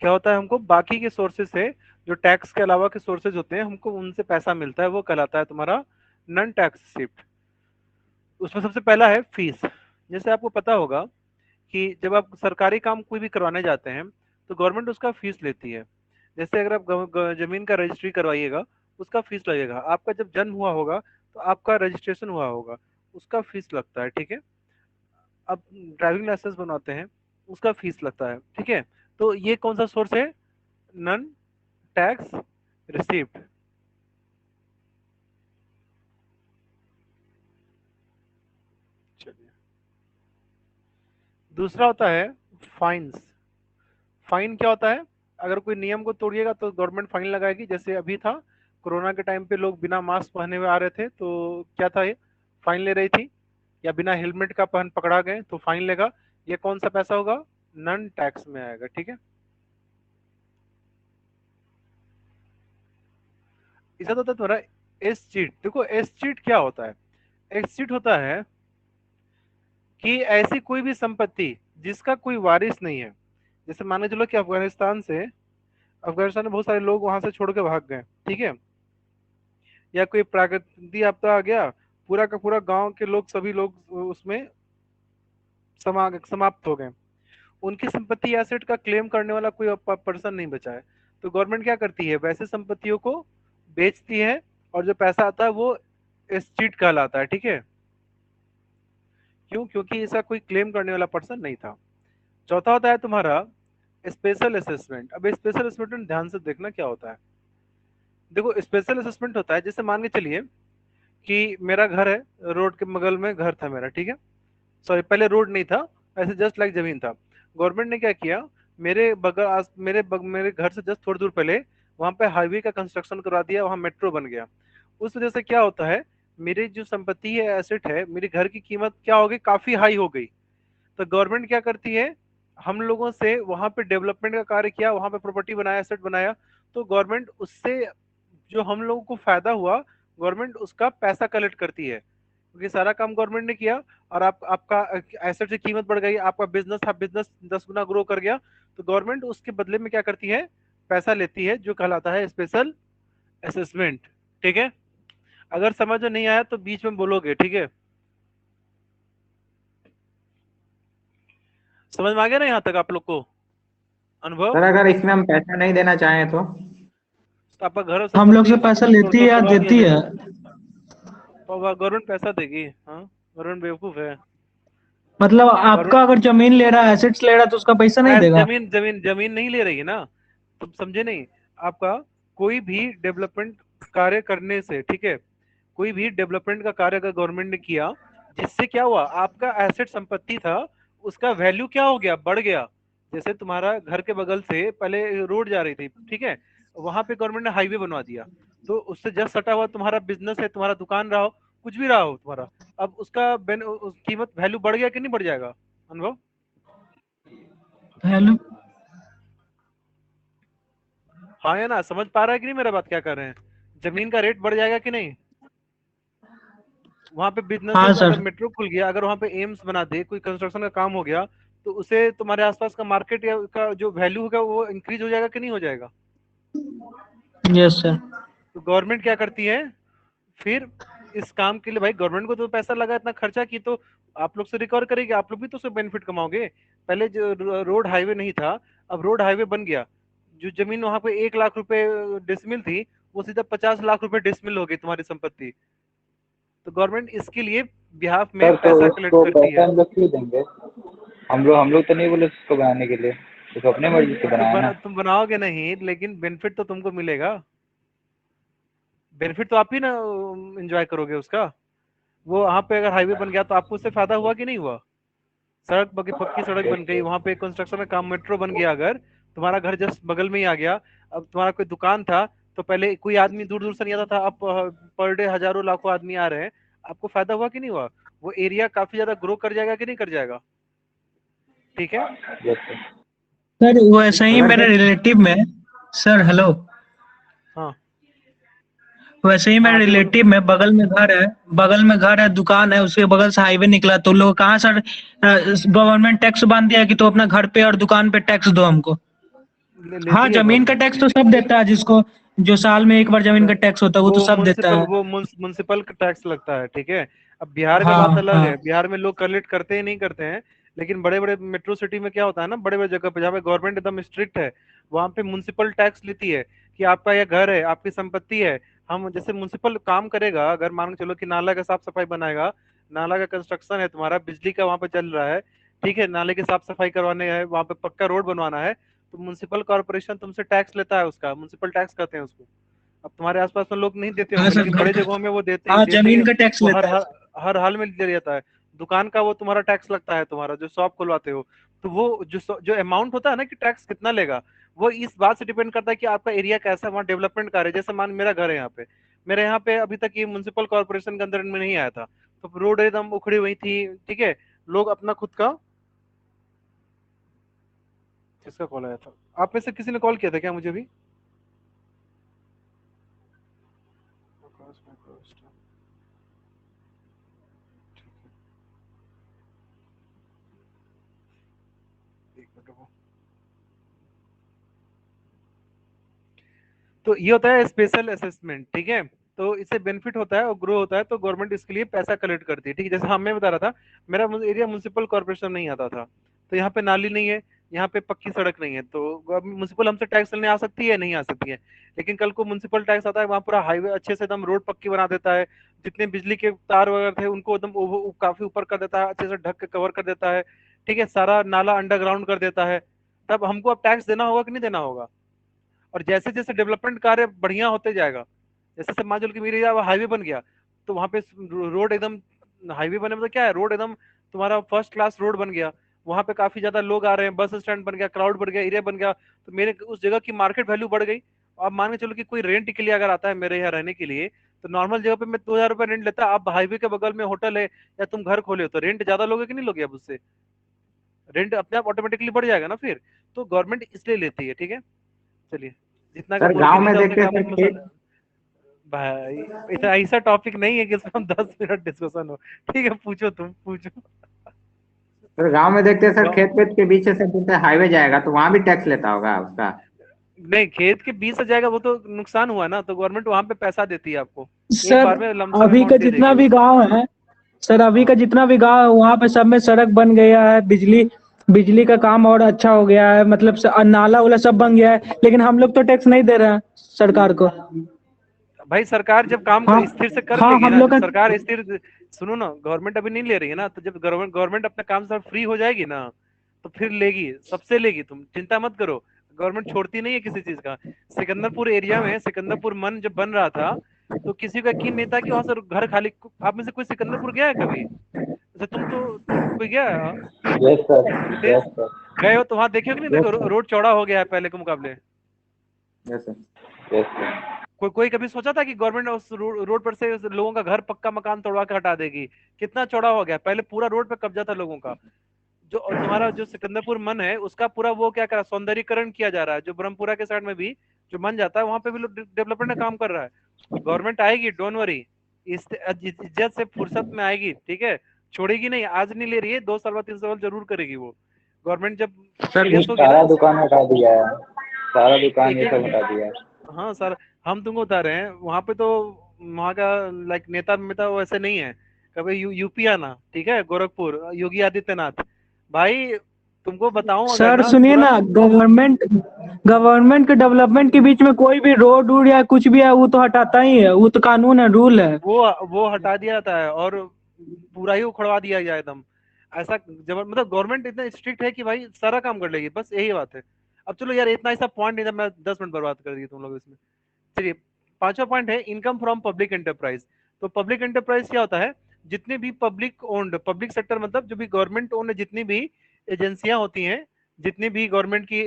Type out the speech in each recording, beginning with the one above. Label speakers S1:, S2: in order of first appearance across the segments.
S1: क्या होता है, हमको बाकी के सोर्सेज से, जो टैक्स के अलावा के सोर्सेज होते हैं, हमको उनसे पैसा मिलता है, वो कहलाता है तुम्हारा नॉन टैक्स रिसिप्ट। उसमें सबसे पहला है फीस। जैसे आपको पता होगा कि जब आप सरकारी काम कोई भी करवाने जाते हैं तो गवर्नमेंट उसका फीस लेती है। जैसे अगर आप जमीन का रजिस्ट्री करवाइएगा, उसका फीस लगेगा। आपका जब जन्म हुआ होगा तो आपका रजिस्ट्रेशन हुआ होगा, उसका फीस लगता है, ठीक है। अब ड्राइविंग लाइसेंस बनवाते हैं, उसका फीस लगता है, ठीक है। तो ये कौन सा सोर्स है? Non tax receipt. चलिए, दूसरा होता है फाइन्स। फाइन क्या होता है? अगर कोई नियम को तोड़िएगा तो गवर्नमेंट फाइन लगाएगी। जैसे अभी था, कोरोना के टाइम पे लोग बिना मास्क पहने हुए आ रहे थे, तो क्या था ये, फाइन ले रही थी। या बिना हेलमेट का पहन पकड़ा गए तो फाइन लेगा। ये कौन सा पैसा होगा? नन टैक्स में आएगा, ठीक है। इसे तो होता है तुम्हारा एस चीट। देखो एस चीट क्या होता है? एस चीट होता है कि ऐसी कोई भी संपत्ति जिसका कोई वारिस नहीं है। जैसे मान के चलो कि अफगानिस्तान में बहुत सारे लोग वहां से छोड़ के भाग गए, ठीक है। या कोई प्राकृतिक आपदा आ गया, पूरा का पूरा गांव के लोग, सभी लोग उसमें समाप्त हो गए। उनकी संपत्ति एसेट का क्लेम करने वाला कोई पर्सन नहीं बचा है। तो गवर्नमेंट क्या करती है, वैसे संपत्तियों को बेचती है, और जो पैसा आता है वो एस्टीट कहलाता है, ठीक है। क्यों? क्योंकि इसका कोई क्लेम करने वाला पर्सन नहीं था। चौथा होता है तुम्हारा स्पेशल असेसमेंट। अब स्पेशल असेसमेंट ध्यान से देखना क्या होता है। देखो स्पेशल असेसमेंट होता है, जैसे मान के चलिए कि मेरा घर है, रोड के बगल में घर था मेरा, ठीक है। सॉरी, पहले रोड नहीं था, ऐसे जस्ट लाइक जमीन था। गवर्नमेंट ने क्या किया, मेरे घर से जस्ट थोड़ी दूर पहले वहां पे हाईवे का कंस्ट्रक्शन करा दिया, वहां मेट्रो बन गया। उस वजह से क्या होता है, मेरी जो संपत्ति है, एसेट है, मेरे घर की कीमत क्या हो गई, काफी हाई हो गई। तो गवर्नमेंट क्या करती है, हम लोगों से वहां पे डेवलपमेंट का कार्य किया, वहां पे प्रॉपर्टी बनाया, एसेट बनाया। तो गवर्नमेंट उससे जो हम लोगों को फायदा हुआ, गवर्नमेंट उसका पैसा कलेक्ट करती है, क्योंकि सारा काम गवर्नमेंट ने किया। और आपका एसेट की कीमत बढ़ गई, आपका बिजनेस 10 गुना ग्रो कर गया। तो गवर्नमेंट उसके बदले में क्या करती है, पैसा लेती है, जो कहलाता है स्पेशल असेसमेंट, ठीक है। अगर समझ में नहीं आया तो बीच में बोलोगे, ठीक है। समझ में आ गया ना यहाँ तक आप लोग को? अनुभव?
S2: सर अगर इसमें हम पैसा नहीं देना चाहें तो?
S1: तो आपका घर और
S2: हम लोग
S1: संपत्ति
S2: से पैसा
S1: तोड़
S2: लेती है
S1: तोड़
S2: या
S1: तोड़वा दिया
S2: देती है?
S1: जाए तो गवर्नमेंट पैसा देगी। हाँ, गवर्नमेंट बेवकूफ है।
S2: मतलब आपका
S1: गवर्नमेंट
S2: अगर जमीन ले रहा है, एसेट्स ले रहा है, तो उसका पैसा नहीं देगा?
S1: जमीन जमीन जमीन नहीं ले रही है ना, तुम समझे नहीं। आपका कोई भी डेवलपमेंट कार्य करने से, ठीक है, कोई भी डेवलपमेंट का कार्य अगर गवर्नमेंट ने किया, जिससे क्या हुआ, आपका एसेट संपत्ति था, उसका वैल्यू क्या हो गया, बढ़ गया। जैसे तुम्हारा घर के बगल से पहले रोड जा रही थी, ठीक है, वहां पे गवर्नमेंट ने हाईवे बनवा दिया। तो उससे जस्ट सटा हुआ तुम्हारा बिजनेस है, तुम्हारा दुकान रहा हो, कुछ भी रहा हो तुम्हारा, अब उसका कीमत वैल्यू बढ़ गया कि नहीं बढ़ जाएगा? अनुभव?
S2: हेलो।
S1: हाँ या ना, समझ पा रहा है कि नहीं मेरा बात क्या कर रहे हैं? जमीन का रेट बढ़ जाएगा कि नहीं? वहां पे
S2: हाँ
S1: बिजनेसेस, अगर
S2: सर।
S1: मेट्रो खुल गया, अगर वहां पे एम्स बना दे, कोई कंस्ट्रक्शन का काम हो गया, तो उसे तुम्हारे आसपास का मार्केट या का जो वैल्यू होगा वो इंक्रीज हो जाएगा कि नहीं हो जाएगा?
S2: Yes sir.
S1: तो गवर्नमेंट क्या करती है फिर, इस काम के लिए, भाई गवर्नमेंट को तो पैसा लगा, इतना खर्चा की, तो आप लोग से रिकवर करेगी, आप लोग भी तो उससे बेनिफिट कमाओगे। पहले जो रोड हाईवे नहीं था, अब रोड हाईवे बन गया, जो जमीन वहां पे 1 लाख रुपए डिसमिल थी, वो सीधा 50 लाख रुपए डिसमिल हो गई तुम्हारी संपत्ति। तो गवर्नमेंट इसके लिए बिहाफ में
S2: सर तो
S1: पैसा कलेक्ट
S2: उसको
S1: करती
S2: पैसा
S1: है।
S2: हम लोग क्यों देंगे? हम लोग तो नहीं बोले उसको बनाने के लिए, उसको अपने मर्जी से बनाया ना।
S1: तुम बनाओगे नहीं, लेकिन बेनिफिट तो तुमको मिलेगा। बेनिफिट तो आप ही ना एंजॉय करोगे उसका। वो वहां पे अगर हाईवे बन गया तो आपको उससे फायदा हुआ कि नहीं हुआ? पक्की सड़क बन गई, वहां पे कंस्ट्रक्शन का काम, मेट्रो बन गया, अगर तुम्हारा घर जस्ट बगल में ही आ गया। अब तुम्हारा कोई दुकान था, तो पहले कोई आदमी दूर दूर से नहीं आता था, अब पर डे हजारों लाखों आदमी आ रहे हैं। आपको फायदा हुआ कि नहीं हुआ? वो एरिया काफी ज्यादा ग्रो कर जाएगा कि नहीं कर जाएगा? ठीक है।
S2: Yes sir.
S3: सर वैसे ही
S2: अगर
S3: मेरे
S2: सर
S3: रिलेटिव में, सर हेलो,
S1: हाँ
S3: वैसे ही
S1: हाँ,
S3: मेरे
S1: आगे बोलो।
S3: रिलेटिव में बगल में घर है, दुकान है, उसके बगल से हाईवे निकला, तो लोग कहाँ सर गवर्नमेंट टैक्स बांध दिया कि तो अपना घर पे और दुकान पे टैक्स दो हमको। हाँ,
S1: लेती है
S3: जमीन का
S1: गवर्नमेंट।
S3: टैक्स तो सब देता है, जिसको जो साल में एक बार जमीन का टैक्स होता है वो तो सब देता है।
S1: वो म्युनिसिपल टैक्स लगता है, ठीक है। अब बिहार का बात
S3: हाँ
S1: अलग है,
S3: हाँ।
S1: बिहार में लोग कलेक्ट करते ही नहीं करते हैं। लेकिन बड़े बड़े मेट्रो सिटी में क्या होता है ना, बड़े बड़े जगह पे जहाँ पे गवर्नमेंट एकदम स्ट्रिक्ट है, वहां पे म्युनिसिपल टैक्स लेती है कि आपका यह घर है, आपकी संपत्ति है। हम जैसे म्युनिसिपल काम करेगा, अगर मान के चलो कि नाला का साफ सफाई बनाएगा, नाला का कंस्ट्रक्शन है, तुम्हारा बिजली का वहां पे चल रहा है, ठीक है, नाले की साफ सफाई करवाने है, वहां पे पक्का रोड बनवाना है, तो म्युनिसिपल कॉर्पोरेशन तुमसे टैक्स लेता है, उसका म्युनिसिपल टैक्स कहते हैं उसको। अब तुम्हारे आसपास में लोग नहीं देते
S3: हाँ
S1: होंगे,
S3: सर,
S1: लेकिन बड़े जगहों में वो देते
S3: हाँ
S1: देते ही
S3: जमीन
S1: हैं।
S3: का टैक्स
S1: वो
S3: लेता है सर।
S1: हर हाल में दिया जाता है। दुकान का वो तुम्हारा टैक्स लगता है, तुम्हारा जो शॉप खुलवाते हो, तो वो जो अमाउंट होता है ना कि टैक्स कितना लेगा, वो इस बात से डिपेंड करता है कि आपका एरिया कैसा है, वहाँ डेवलपमेंट का है। जैसे मान मेरा घर है यहाँ पे, मेरे यहाँ पे अभी तक ये म्युनिसिपल कॉर्पोरेशन के अंदर में नहीं आया था, तो रोड एकदम उखड़ी हुई थी, ठीक है। लोग अपना खुद का, किसका कॉल आया था, आप में से किसी ने कॉल किया था क्या मुझे भी? एक मिनट रुको। तो ये होता है स्पेशल असेसमेंट, ठीक है। तो इससे बेनिफिट होता है और ग्रो होता है, तो गवर्नमेंट इसके लिए पैसा कलेक्ट करती है, ठीक है। जैसे हाँ मैं बता रहा था, मेरा एरिया म्युनिसिपल कॉर्पोरेशन नहीं आता था, तो यहाँ पे नाली नहीं है, यहाँ पे पक्की सड़क नहीं है, तो म्युनिसिपल हमसे टैक्स लेने आ सकती है, नहीं आ सकती है। लेकिन कल को म्युनिसिपल टैक्स आता है, वहाँ पूरा हाईवे अच्छे से एकदम रोड पक्की बना देता है, जितने बिजली के तार वगैरह थे उनको एकदम काफी ऊपर कर देता है, अच्छे से ढक के कवर कर देता है, ठीक है, सारा नाला अंडरग्राउंड कर देता है। तब हमको अब टैक्स देना होगा कि नहीं देना होगा? और जैसे जैसे डेवलपमेंट कार्य बढ़िया होते जाएगा, जैसे से मान लो कि मेरे यहाँ हाईवे बन गया, तो वहां पे रोड एकदम, हाईवे बने मतलब क्या है, रोड एकदम तुम्हारा फर्स्ट क्लास रोड बन गया, वहां पे काफी ज्यादा लोग आ रहे हैं, बस स्टैंड बन गया, क्राउड बढ़ गया, एरिया बन गया, तो मेरे उस जगह की मार्केट वैल्यू बढ़ गई। अब मान के चलो कि कोई रेंट के लिए अगर आता है मेरे यहाँ रहने के लिए, तो नॉर्मल जगह पे मैं 2,000 रुपये रेंट लेता, अब हाईवे के बगल में होटल है या तुम घर खोले हो, तो रेंट ज्यादा लोगे कि नहीं लोगे? अब उससे रेंट अपने आप ऑटोमेटिकली बढ़ जाएगा ना फिर। तो गवर्नमेंट इसलिए लेती है, ठीक है। चलिए, जितना का
S2: सर
S1: मुर्गी
S2: गांव
S1: नहीं
S2: में
S1: था उतने
S2: देखते
S1: का
S2: हैं
S1: आपस
S2: सर
S1: में
S2: खेत।
S1: भाई, इतना ऐसा टॉपिक नहीं है कि इसमें हम 10 मिनट डिस्कशन हो। ठीक है, पूछो, तुम पूछो।
S2: सर गांव में देखते हैं सर
S1: गाँव-
S2: खेत वेत के बीच से जैसे हाईवे जाएगा तो वहां भी टैक्स लेता होगा उसका।
S1: नहीं, खेत के बीच से जाएगा वो तो नुकसान हुआ ना, तो गवर्नमेंट वहां पे पैसा देती है आपको, एक
S3: सर
S1: बार में लमसम
S3: अभी का
S1: अमाउंट दे
S3: जितना
S1: देगी
S3: भी
S1: वो।
S3: गांव है, सर अभी का
S1: हाँ
S3: जितना भी गांव है वहां पे सब में सड़क बन गया है, बिजली बिजली का काम और अच्छा हो गया है, मतलब नाला वाला सब बन गया है, लेकिन हम लोग तो टैक्स नहीं दे रहे हैं सरकार को।
S1: भाई, सरकार जब काम
S3: हाँ
S1: स्थिर से कर
S3: हाँ,
S1: लेगी
S3: हम
S1: ना,
S3: लोग
S1: जब
S3: का।
S1: सरकार स्थिर, सुनो ना, गवर्नमेंट अभी नहीं ले रही है ना, तो जब गवर्नमेंट गवर्नमेंट अपने काम से फ्री हो जाएगी ना, तो फिर लेगी, सबसे लेगी, तुम चिंता मत करो। गवर्नमेंट छोड़ती नहीं है किसी चीज का। सिकंदरपुर एरिया में, सिकंदरपुर मन जब बन रहा था, तो किसी को यकीन नहीं था कि वहां से घर खाली। आप में से कोई सिकंदरपुर गया है कभी? अच्छा, तुम कोई गया है, हाँ?
S2: Yes sir.
S1: Ritesh,
S2: yes sir.
S1: गए हो तो वहां देखे हो कि नहीं,
S2: यस
S1: देखो
S2: सर।
S1: रोड चौड़ा हो गया है पहले के मुकाबले।
S2: Yes sir. Yes sir.
S1: कोई कभी सोचा था कि गवर्नमेंट उस रोड पर से उस लोगों का घर, पक्का मकान तोड़वा के हटा देगी? कितना चौड़ा हो गया, पहले पूरा रोड पे कब्जा था लोगों का। जो और तुम्हारा जो सिकंदरपुर मन है, उसका पूरा वो क्या करा, सौंदर्यीकरण किया जा रहा है, जो ब्रह्मपुरा के साइड में भी जो मन जाता है, वहां पे भी लोग डेवलपमेंट का काम कर रहा है। गवर्नमेंट आएगी, डोंट वरी, इस इज्जत से फुर्सत में आएगी, ठीक है। छोड़ेगी नहीं, आज नहीं ले रही है, 2 साल बाद 3 साल जरूर करेगी वो। गवर्नमेंट जब
S2: सर
S1: सीरियस होगी
S2: सारा
S1: ना,
S2: दुकान हटा दिया है। सारा दुकान
S1: एक
S2: ये
S1: एक,
S2: सब हटा दिया है।
S1: हाँ सर, हम तुमको बता रहे हैं, वहां पे तो वहाँ का लाइक नेता मेता वैसे नहीं है। कभी यूपी आना, ठीक है, गोरखपुर, योगी आदित्यनाथ, भाई तुमको बताऊं अगर
S3: सर
S1: ना
S3: सुनिए
S1: पूरा,
S3: ना, गवर्नमेंट के डेवलपमेंट के बीच में कोई भी रोड वूड या कुछ भी है वो तो हटाता ही है, वो तो कानून है, रूल है।
S1: वो हटा दिया जाता है, और पूरा ही उखड़वा दिया गया एकदम। ऐसा जब मतलब गवर्नमेंट इतना स्ट्रिक्ट है कि भाई सारा काम कर लेगी, बस यही बात है। अब चलो यार, इतना ऐसा पॉइंट नहीं था, मैं 10 मिनट बर्बाद कर दिए तुम लोग इसमें। चलिए, पांचवा पॉइंट है इनकम फ्रॉम पब्लिक एंटरप्राइज। तो पब्लिक एंटरप्राइज क्या होता है? जितने भी पब्लिक ओन्ड, पब्लिक सेक्टर मतलब जो भी गवर्नमेंट ओन्ड जितनी भी एजेंसियां होती हैं, जितनी भी गवर्नमेंट की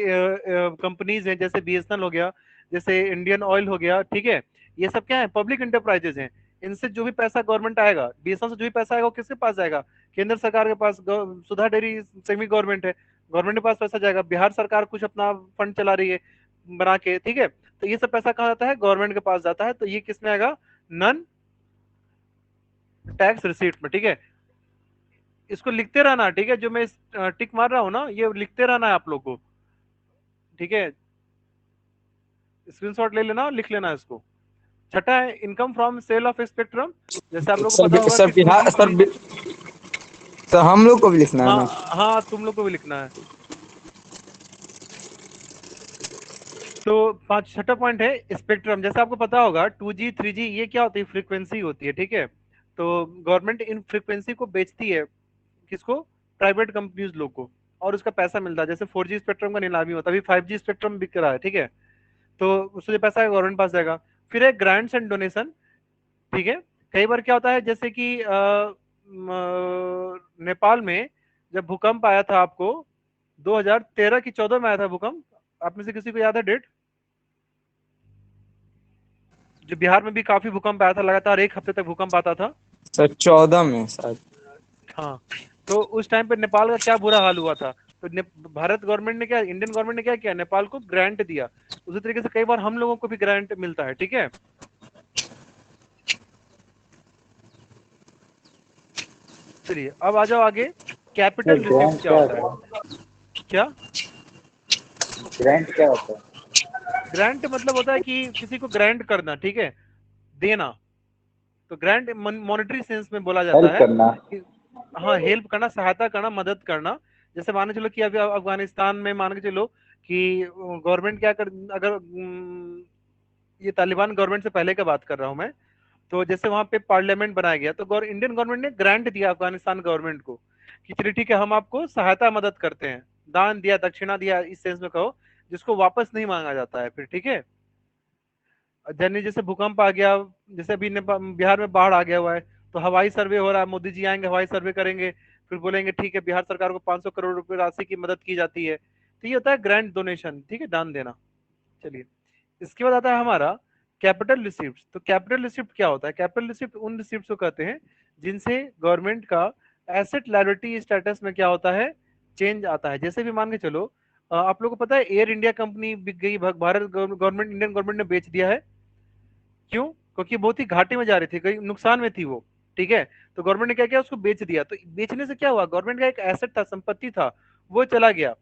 S1: कंपनीज हैं, जैसे बीएसएनएल हो गया, जैसे इंडियन ऑयल हो गया, ठीक है, ये सब क्या है, पब्लिक एंटरप्राइजेज हैं। इनसे जो भी पैसा गवर्नमेंट आएगा, बीएसएनएल से जो भी पैसा आएगा, वो किसके पास जाएगा? केंद्र सरकार के पास। सुधा डेयरी सेमी गवर्नमेंट है, गवर्नमेंट के पास पैसा जाएगा। बिहार सरकार कुछ अपना फंड चला रही है बना के, ठीक है, तो ये सब पैसा कहाँ जाता है? गवर्नमेंट के पास जाता है। तो ये किस में आएगा? नन टैक्स रिसीट में, ठीक है। इसको लिखते रहना, ठीक है, जो मैं टिक मार रहा हूँ ना, ये लिखते रहना है आप लोग को, ठीक है। स्क्रीनशॉट ले लेना और लिख लेना इसको। छठा है income from sale of spectrum. जैसे आप लोग को पता होगा
S2: सर
S1: कि
S2: Bihar
S1: 2G
S2: sir
S1: 3G।
S2: Sir हम लोग को भी लिखना है
S1: हाँ
S2: ना?
S1: हाँ, तुम लोग को भी लिखना है। तो पांच छठा पॉइंट है स्पेक्ट्रम। जैसे आपको पता होगा 2G 3G ये क्या होती है, फ्रीक्वेंसी होती है, ठीक है। तो गवर्नमेंट इन फ्रीक्वेंसी को बेचती है, किसको, प्राइवेट कंपनीज लोग को, और उसका पैसा मिलता है। जैसे 4G स्पेक्ट्रम का नीलामी होता है, अभी 5G स्पेक्ट्रम बिक रहा है, ठीक है। तो उससे जो पैसा है गवर्नमेंट पास जाएगा। फिर है ग्रांट्स एंड डोनेशन, ठीक है। कई बार क्या होता है, जैसे कि नेपाल में जब भूकंप आया था, आपको 2013 की 14 में आया था भूकंप, आप में से किसी को याद है डेट? जो बिहार में भी काफी भूकंप आया था, लगातार एक हफ्ते तक भूकंप आता था।
S2: सर 14 में शायद।
S1: हाँ। तो उस टाइम पे नेपाल का क्या बुरा हाल हुआ था। तो भारत गवर्नमेंट ने क्या, इंडियन गवर्नमेंट ने क्या किया, नेपाल को ग्रांट दिया। उसी तरीके से कई बार हम लोगों को भी ग्रांट मिलता है, ठीक है। चलिए अब आ जाओ आगे।
S2: सर
S1: कैपिटल रिसिप्ट
S2: ग्रांट
S1: क्या
S2: क्या
S1: होता है?
S2: होता है?
S1: क्या?
S2: ग्रांट क्या होता है?
S1: ग्रांट मतलब होता है कि किसी को ग्रांट करना, ठीक है, देना। तो ग्रांट मॉनेटरी सेंस में बोला जाता
S2: हेल्प
S1: है
S2: करना।
S1: कि हाँ, हेल्प करना, सहायता करना, मदद करना। जैसे मान के चलो कि अभी अफगानिस्तान में मान के चलो कि गवर्नमेंट क्या कर, अगर ये तालिबान गवर्नमेंट से पहले का बात कर रहा हूँ मैं। तो जैसे वहां पे पार्लियामेंट बनाया गया, तो इंडियन गवर्नमेंट ने ग्रांट दिया अफगानिस्तान गवर्नमेंट को कि चलिए ठीक है, हम आपको सहायता मदद करते हैं। दान दिया, दक्षिणा दिया, इस सेंस में कहो, जिसको वापस नहीं मांगा जाता है फिर, ठीक है। जैसे जैसे भूकंप आ गया, जैसे अभी बिहार में बाढ़ आ गया हुआ है, तो हवाई सर्वे हो रहा है, मोदी जी आएंगे, हवाई सर्वे करेंगे, फिर बोलेंगे ठीक है, बिहार सरकार को 500 करोड़ रुपए राशि की मदद की जाती है। तो ये होता है ग्रांट डोनेशन, ठीक है, दान देना। चलिए, इसके बाद आता है हमारा कैपिटल रिसिप्ट। तो कैपिटल रिसिप्ट क्या होता है? कैपिटल रिसिप्ट उन रिसिप्ट को कहते हैं जिनसे गवर्नमेंट का एसेट लायबिलिटी स्टेटस में क्या होता है, चेंज आता है। जैसे भी मान के चलो, आप लोगों को पता है एयर इंडिया कंपनी बिक गई, भारत गवर्नमेंट, इंडियन गवर्नमेंट ने बेच दिया है। क्यों? क्योंकि बहुत ही घाटे में जा रही थी, कहीं नुकसान में थी वो, ठीक है। तो गवर्नमेंट ने क्या किया, उसको बेच दिया। तो बेचने से क्या हुआ, गवर्नमेंट का एक एसेट था, संपत्ति था, वो चला गया।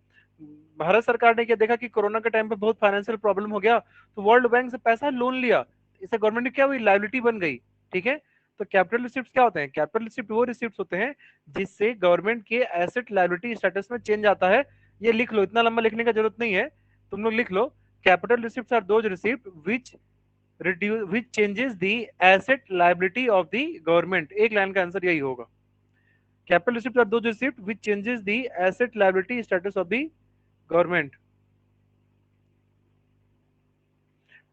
S1: भारत सरकार ने क्या देखा कि कोरोना के टाइम पे बहुत फाइनेंशियल प्रॉब्लम हो गया, तो वर्ल्ड बैंक से पैसा लोन लिया। इससे गवर्नमेंट ने क्या हुई, लाइबिलिटी बन गई, ठीक है। तो कैपिटल रिसिप्ट क्या होते हैं? कैपिटल रिसिप्ट वो रिसिप्ट होते हैं जिससे गवर्नमेंट के एसेट लाइबिलिटी स्टेटस में चेंज आता है। ये लिख लो, इतना लंबा लिखने का जरूरत नहीं है, तुम लोग लिख लो। Capital receipt are those receipt which reduce which changes the asset liability of the government। एक लाइन का आंसर यही होगा। Capital receipt are those receipt which changes the asset liability status of the government,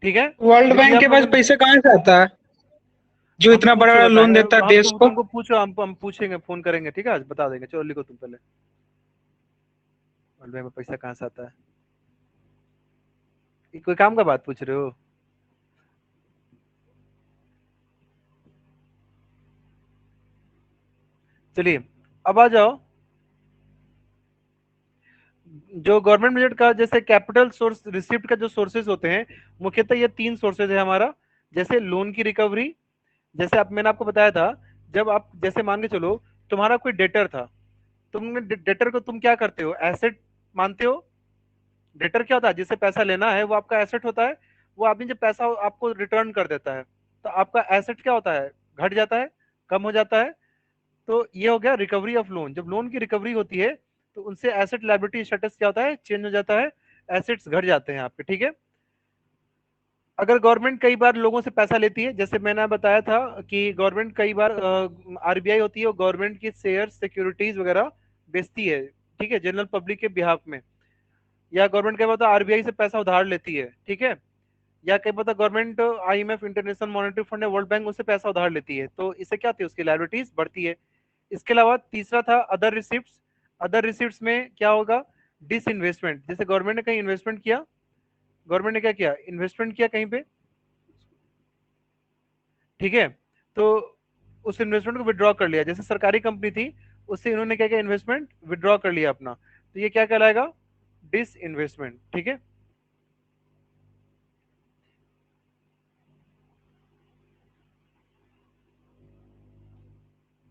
S1: ठीक है।
S3: World
S1: लिख लिया
S3: bank के
S1: आप
S3: पास
S1: लोगों ने?
S3: पैसे कहाँ से आता है जो
S1: हम
S3: इतना बड़ा
S1: पूछ के
S3: बड़ा लोन
S1: बताएंगे,
S3: देता है
S1: हम
S3: देश को?
S1: तुमको पूछो, हम पूछेंगे, फोन करेंगे, ठीक है, आज बता देंगे। चलो लिखो तुम पहले, वर्ल्ड बैंक में पैसा कहाँ से आता है। ये कोई काम का बात पूछ रहे हो? चलिए अब आ जाओ। जो गवर्नमेंट बजट का जैसे कैपिटल सोर्स रिसिप्ट का जो सोर्सेज होते हैं, मुख्यतः ये तीन सोर्सेज है हमारा। जैसे लोन की रिकवरी, जैसे आप, मैंने आपको बताया था, जब आप जैसे मान के चलो तुम्हारा कोई डेटर था, तुमने डेटर को तुम क्या करते हो, एसेट मानते हो। डेटर क्या होता है, जिससे पैसा लेना है वो आपका एसेट होता है। वो आदमी जब पैसा आपको रिटर्न कर देता है, तो आपका एसेट क्या होता है, घट जाता है, कम हो जाता है। तो ये हो गया रिकवरी ऑफ लोन। जब लोन की रिकवरी होती है, तो उनसे एसेट लायबिलिटी स्टेटस क्या होता है, चेंज हो जाता है, एसेट्स घट जाते हैं आपके, ठीक है। अगर गवर्नमेंट कई बार लोगों से पैसा लेती है, जैसे मैंने बताया था कि गवर्नमेंट कई बार, आरबीआई होती है, और गवर्नमेंट की शेयर सिक्योरिटीज वगैरह बेचती है, ठीक है, जनरल पब्लिक के बिहाफ में। या गवर्नमेंट कई बार तो आरबीआई से पैसा उधार लेती है, ठीक है। या कई बार government IMF, International Monetary Fund, World Bank, उससे पैसा उधार लेती है, तो इससे क्या होती है, उसकी लायबिलिटीज बढ़ती है। इसके अलावा तीसरा था अदर रिसिप्ट। अदर रिसिप्ट में क्या होगा, डिस इन्वेस्टमेंट। जैसे गवर्नमेंट ने कहीं इन्वेस्टमेंट किया, गवर्नमेंट ने क्या किया, इन्वेस्टमेंट किया कहीं पे, ठीक है। तो उस इन्वेस्टमेंट को विड्रॉ कर लिया, जैसे सरकारी कंपनी थी, उससे इन्होंने क्या किया, इन्वेस्टमेंट विड्रॉ कर लिया अपना, तो ये क्या कहलाएगा, डिस इन्वेस्टमेंट, ठीक है।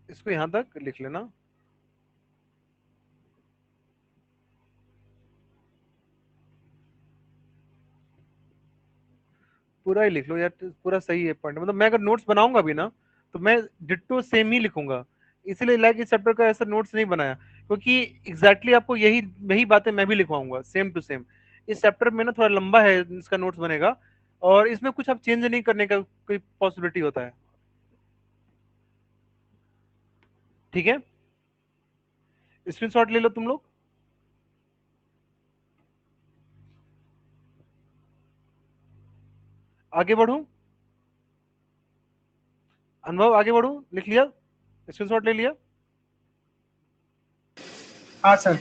S1: इसको यहां तक लिख लेना। पूरा ही लिख लो यार, पूरा सही है पॉइंट। मतलब मैं अगर नोट्स बनाऊंगा भी ना, तो मैं डिट्टो सेम ही लिखूंगा। इसलिए लाइक इस चैप्टर का ऐसा नोट्स नहीं बनाया, क्योंकि एग्जैक्टली आपको यही यही बातें मैं भी लिखवाऊंगा सेम टू सेम। इस चैप्टर में ना थोड़ा लंबा है, इसका नोट्स बनेगा, और इसमें कुछ आप चेंज नहीं करने का कोई पॉसिबिलिटी होता है। ठीक है, स्क्रीनशॉट ले लो तुम लोग। आगे बढ़ू, अनुभव आगे बढ़ू, लिख लिया, स्क्रीनशॉट ले लिया।
S3: हाँ सर।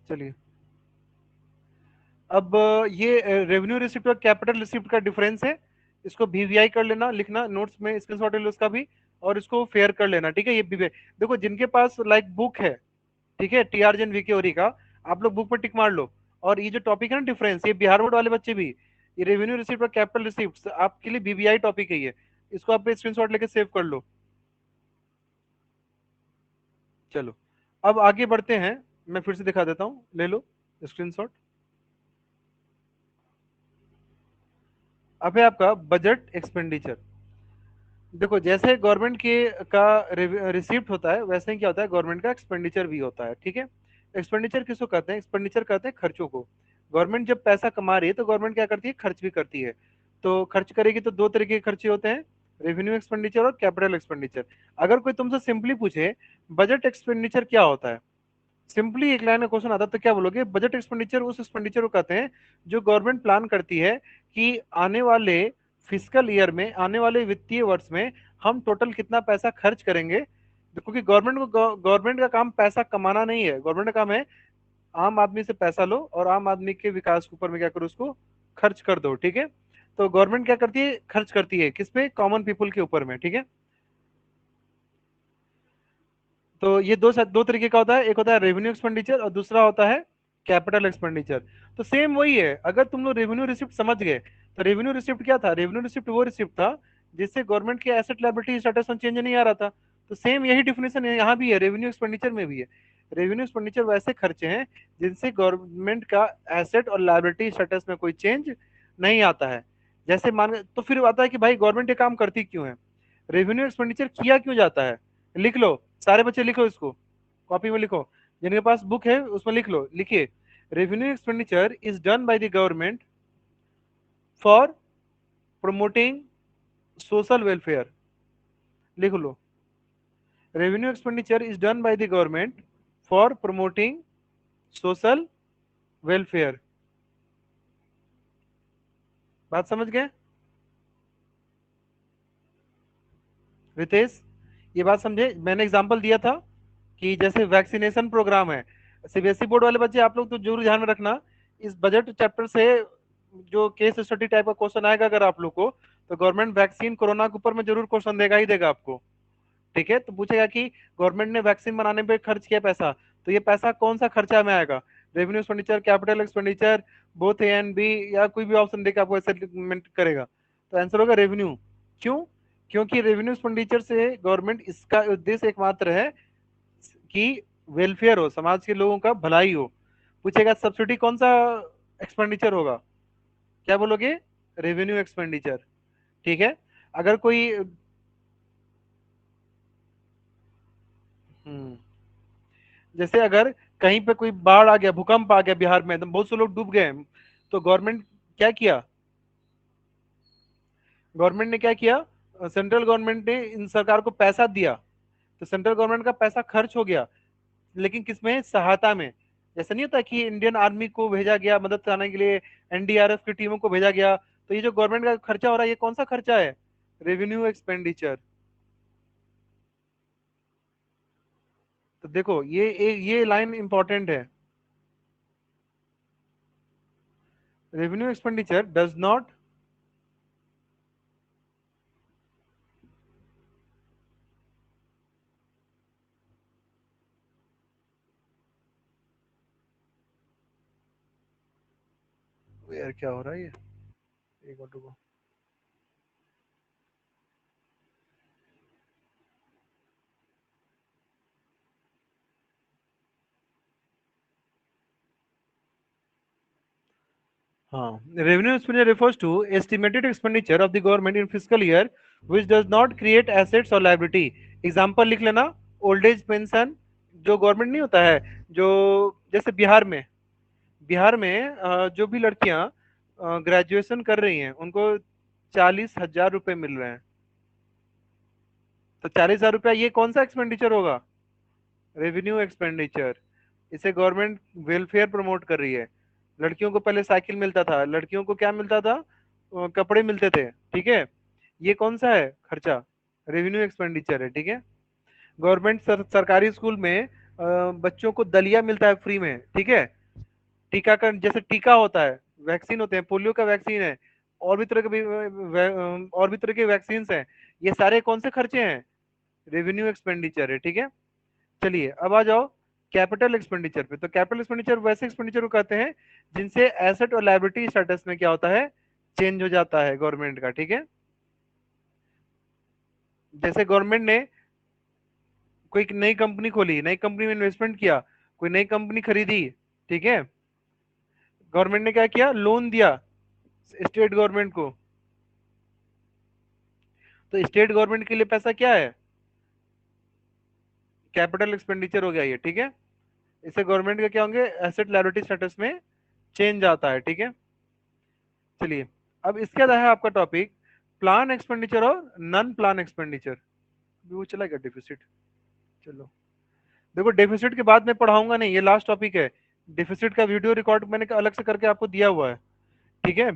S1: चलिए, अब ये रेवेन्यू रिसिप्ट और कैपिटल रिसिप्ट का डिफरेंस है। इसको वीवीआई कर लेना, लिखना नोट्स में, स्क्रीनशॉट ले लो उसका भी, और इसको फेयर कर लेना। ठीक है, ये भी देखो जिनके पास लाइक बुक है, ठीक है, टीआरजन वीके ओरी का, आप लोग बुक पर टिक मार लो। और ये जो टॉपिक है ना डिफरेंस, ये बिहार बोर्ड वाले बच्चे भी, ये रेवेन्यू रिसिप्ट और कैपिटल रिसिप्ट आपके लिए वीवीआई टॉपिक है ये, इसको आप स्क्रीनशॉट लेके सेव कर लो। चलो, अब आगे बढ़ते हैं, मैं फिर से दिखा देता हूँ, ले लो स्क्रीनशॉट। अब है आपका बजट एक्सपेंडिचर। देखो जैसे गवर्नमेंट के का रिसिप्ट होता है, वैसे ही क्या होता है, गवर्नमेंट का एक्सपेंडिचर भी होता है। ठीक है, एक्सपेंडिचर किसको कहते हैं? एक्सपेंडिचर कहते हैं खर्चों को। गवर्नमेंट जब पैसा कमा रही है तो गवर्नमेंट क्या करती है, खर्च भी करती है। तो खर्च करेगी तो दो तरीके के खर्चे होते हैं, रेवेन्यू एक्सपेंडिचर और कैपिटल एक्सपेंडिचर। अगर कोई तुमसे सिंपली पूछे बजट एक्सपेंडिचर क्या होता है, सिंपली एक लाइन में क्वेश्चन आता है, तो क्या बोलोगे? बजट एक्सपेंडिचर उस एक्सपेंडिचर को कहते हैं जो गवर्नमेंट प्लान करती है कि आने वाले फिजिकल ईयर में, आने वाले वित्तीय वर्ष में हम टोटल कितना पैसा खर्च करेंगे। क्योंकि गवर्नमेंट का काम पैसा कमाना नहीं है, गवर्नमेंट का काम है आम आदमी से पैसा लो और आम आदमी के विकास के ऊपर में क्या करो, उसको खर्च कर दो। ठीक है, तो गवर्नमेंट क्या करती है, खर्च करती है किस पे? कॉमन पीपल के ऊपर में। ठीक है, तो ये दो तरीके का होता है, एक होता है रेवेन्यू एक्सपेंडिचर और दूसरा होता है कैपिटल एक्सपेंडिचर। तो सेम वही है, अगर तुम लोग रेवेन्यू रिसिप्ट समझ गए, तो रेवेन्यू रिसिप्ट क्या था? रेवेन्यू रिसिप्ट वो रिसिप्ट था जिससे गवर्नमेंट के एसेट लायबिलिटी स्टेटस में चेंज नहीं आ रहा था। तो सेम यही डिफिनेशन यहाँ भी है, रेवेन्यू एक्सपेंडिचर में भी है। रेवेन्यू एक्सपेंडिचर वैसे खर्चे हैं जिनसे गवर्नमेंट का एसेट और लायबिलिटी स्टेटस में कोई चेंज नहीं आता है। जैसे मान, तो फिर आता है कि भाई गवर्नमेंट ये काम करती क्यों है, रेवेन्यू एक्सपेंडिचर किया क्यों जाता है? लिख लो, सारे बच्चे लिखो इसको, कॉपी में लिखो, जिनके पास बुक है उसमें लिख लो, लिखिए, revenue expenditure is done by the government for promoting social welfare. लिख लो, revenue expenditure is done by the government for promoting social welfare. बात समझ गए रितेश? ये बात समझे? मैंने एग्जांपल दिया था कि जैसे वैक्सीनेशन प्रोग्राम है, सीबीएसई बोर्ड वाले बच्चे आप लोग तो जरूर ध्यान में रखना, इस बजट चैप्टर से जो केस स्टडी टाइप का क्वेश्चन आएगा अगर आप लोग को, तो गवर्नमेंट वैक्सीन कोरोना के ऊपर में जरूर क्वेश्चन देगा ही देगा आपको। ठीक है, तो पूछेगा कि गवर्नमेंट ने वैक्सीन बनाने पे खर्च किया पैसा, तो ये पैसा कौन सा खर्चा में आएगा? Revenue expenditure, capital expenditure, both A and B, या कोई भी ऑप्शन देकर आपको असेसमेंट करेगा। तो आंसर होगा रेवेन्यू। क्यों? क्योंकि रेवेन्यू एक्सपेंडिचर से गवर्नमेंट, इसका उद्देश्य एकमात्र है कि वेलफेयर हो, समाज के लोगों का भलाई हो। पूछेगा सब्सिडी कौन सा एक्सपेंडिचर होगा, क्या बोलोगे? Revenue expenditure. ठीक है, अगर कोई जैसे अगर कहीं पे कोई बाढ़ आ गया, भूकंप आ गया बिहार में, तो बहुत से लोग डूब गए, तो गवर्नमेंट क्या किया? गवर्नमेंट ने क्या किया? सेंट्रल गवर्नमेंट ने इन सरकार को पैसा दिया, तो सेंट्रल गवर्नमेंट का पैसा खर्च हो गया, लेकिन किसमें? सहायता में। जैसा नहीं होता कि इंडियन आर्मी को भेजा गया मदद कराने के लिए, एनडीआरएफ की टीमों को भेजा गया, तो ये जो गवर्नमेंट का खर्चा हो रहा है, ये कौन सा खर्चा है? Revenue expenditure. तो देखो ये लाइन इंपॉर्टेंट है, रेवेन्यू एक्सपेंडिचर डज नॉट, यार क्या हो रहा है ये, एक मिनट रुको। हाँ, revenue expenditure refers to estimated expenditure of the government in fiscal year which does not create assets or liability. Example लिख लेना, ओल्ड एज पेंशन जो गवर्नमेंट नहीं होता है, जो जैसे बिहार में जो भी लड़कियां ग्रेजुएशन कर रही हैं उनको 40,000 रुपए मिल रहे हैं। तो 40,000 रुपया ये कौन सा एक्सपेंडिचर होगा? Revenue expenditure. इसे गवर्नमेंट वेलफेयर प्रमोट कर रही है। लड़कियों को पहले साइकिल मिलता था, लड़कियों को क्या मिलता था? कपड़े मिलते थे, ठीक है। ये कौन सा है खर्चा? रेवेन्यू एक्सपेंडिचर है, ठीक है। गवर्नमेंट सरकारी स्कूल में बच्चों को दलिया मिलता है फ्री में, ठीक है। टीकाकरण, जैसे टीका होता है, वैक्सीन होते हैं, पोलियो का वैक्सीन है, और भी तरह के और भी तरह के वैक्सीन हैं। ये सारे कौन से खर्चे हैं? रेवेन्यू एक्सपेंडिचर है, ठीक है। चलिए अब आ जाओ कैपिटल एक्सपेंडिचर पे। तो कैपिटल एक्सपेंडिचर वैसे एक्सपेंडिचर को कहते हैं जिनसे एसेट और लायबिलिटी स्टेटस में क्या होता है? चेंज हो जाता है गवर्नमेंट का, ठीक है। जैसे गवर्नमेंट ने कोई नई कंपनी खोली, नई कंपनी में इन्वेस्टमेंट किया, कोई नई कंपनी खरीदी, ठीक है। गवर्नमेंट ने क्या किया? लोन दिया स्टेट गवर्नमेंट को। तो स्टेट गवर्नमेंट के लिए पैसा क्या है? कैपिटल एक्सपेंडिचर हो गया ये, ठीक है। इससे गवर्नमेंट का क्या होंगे? एसेट लायबिलिटी स्टेटस में चेंज आता है, ठीक है। चलिए अब इसके बाद है आपका टॉपिक प्लान एक्सपेंडिचर और नॉन प्लान एक्सपेंडिचर। वो चला गया डेफिसिट। चलो देखो, डेफिसिट के बाद में पढ़ाऊंगा नहीं, ये लास्ट टॉपिक है। डेफिसिट का वीडियो रिकॉर्ड मैंने अलग से करके आपको दिया हुआ है, ठीक है।